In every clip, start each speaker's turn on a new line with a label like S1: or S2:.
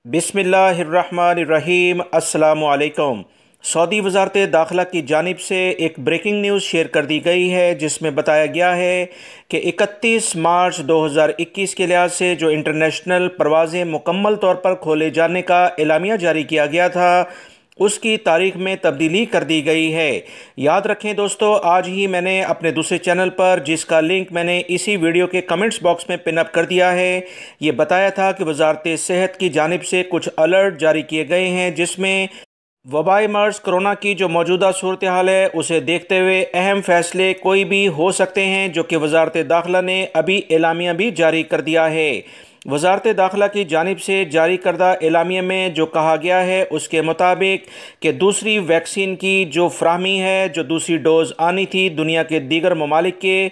S1: بسم اللہ الرحمن الرحیم۔ السلام علیکم۔ سعودی وزارت داخلہ کی جانب سے ایک بریکنگ نیوز شیئر کر دی گئی ہے، جس میں بتایا گیا ہے کہ 31 مارچ 2021 کے لحاظ سے جو انٹرنیشنل پروازیں مکمل طور پر کھولے جانے کا اعلامیہ جاری کیا گیا تھا، اس کی تاریخ میں تبدیلی کر دی گئی ہے۔ یاد رکھیں دوستو، آج ہی میں نے اپنے دوسرے چینل پر، جس کا لنک میں نے اسی ویڈیو کے کمنٹس باکس میں پن اپ کر دیا ہے، یہ بتایا تھا کہ وزارت صحت کی جانب سے کچھ الرٹ جاری کیے گئے ہیں، جس میں وبائی مرض کرونا کی جو موجودہ صورتحال ہے اسے دیکھتے ہوئے اہم فیصلے کوئی بھی ہو سکتے ہیں، جو کہ وزارت داخلہ نے ابھی اعلامیہ بھی جاری کر دیا ہے۔ وزارت داخلہ کی جانب سے جاری کردہ اعلامیہ میں جو کہا گیا ہے اس کے مطابق کہ دوسری ویکسین کی جو فراہمی ہے، جو دوسری ڈوز آنی تھی دنیا کے دیگر ممالک کے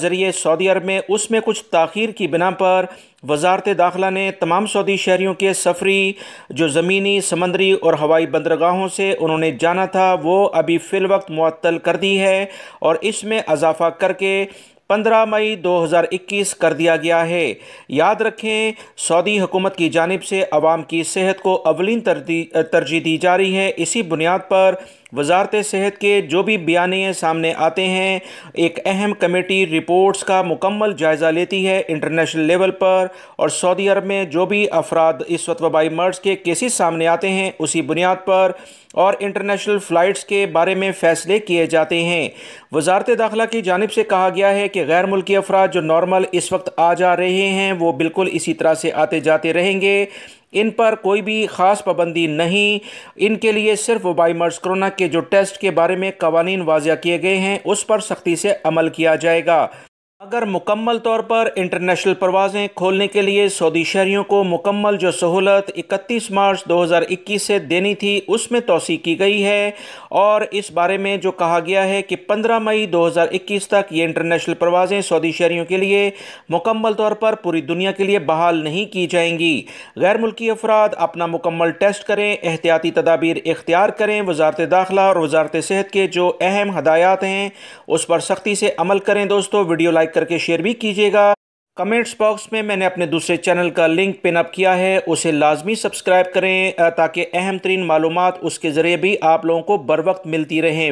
S1: ذریعے سعودی عرب میں، اس میں کچھ تاخیر کی بنا پر وزارت داخلہ نے تمام سعودی شہریوں کے سفری جو زمینی، سمندری اور ہوائی بندرگاہوں سے انہوں نے جانا تھا، وہ ابھی فی الوقت معطل کر دی ہے، اور اس میں اضافہ کر کے 15 مئی 2021 کر دیا گیا ہے۔ یاد رکھیں، سعودی حکومت کی جانب سے عوام کی صحت کو اولین ترجیح دی جا رہی ہے۔ اسی بنیاد پر وزارت صحت کے جو بھی بیانیے سامنے آتے ہیں، ایک اہم کمیٹی رپورٹس کا مکمل جائزہ لیتی ہے انٹرنیشنل لیول پر، اور سعودی عرب میں جو بھی افراد اس وقت وبائی مرض کے کیسز سامنے آتے ہیں، اسی بنیاد پر اور انٹرنیشنل فلائٹس کے بارے میں فیصلے کیے جاتے ہیں۔ وزارت داخلہ کی جانب سے کہا گیا ہے کہ غیر ملکی افراد جو نارمل اس وقت آ جا رہے ہیں، وہ بالکل اسی طرح سے آتے جاتے رہیں گے، ان پر کوئی بھی خاص پابندی نہیں۔ ان کے لیے صرف وبائی مرض کرونا کے جو ٹیسٹ کے بارے میں قوانین واضح کیے گئے ہیں، اس پر سختی سے عمل کیا جائے گا۔ اگر مکمل طور پر انٹرنیشنل پروازیں کھولنے کے لیے سعودی شہریوں کو مکمل جو سہولت 31 مارچ 2021 سے دینی تھی، اس میں توسیع کی گئی ہے، اور اس بارے میں جو کہا گیا ہے کہ 15 مئی 2021 تک یہ انٹرنیشنل پروازیں سعودی شہریوں کے لیے مکمل طور پر پوری دنیا کے لیے بحال نہیں کی جائیں گی۔ غیر ملکی افراد اپنا مکمل ٹیسٹ کریں، احتیاطی تدابیر اختیار کریں، وزارت داخلہ اور وزارت صحت کے جو اہم ہدایات ہیں اس پر سختی سے عمل کریں۔ دوستو، ویڈیو لائک کر کے شیئر بھی کیجیے گا۔ کمنٹس باکس میں میں نے اپنے دوسرے چینل کا لنک پن اپ کیا ہے، اسے لازمی سبسکرائیب کریں تاکہ اہم ترین معلومات اس کے ذریعے بھی آپ لوگوں کو بر وقت ملتی رہیں۔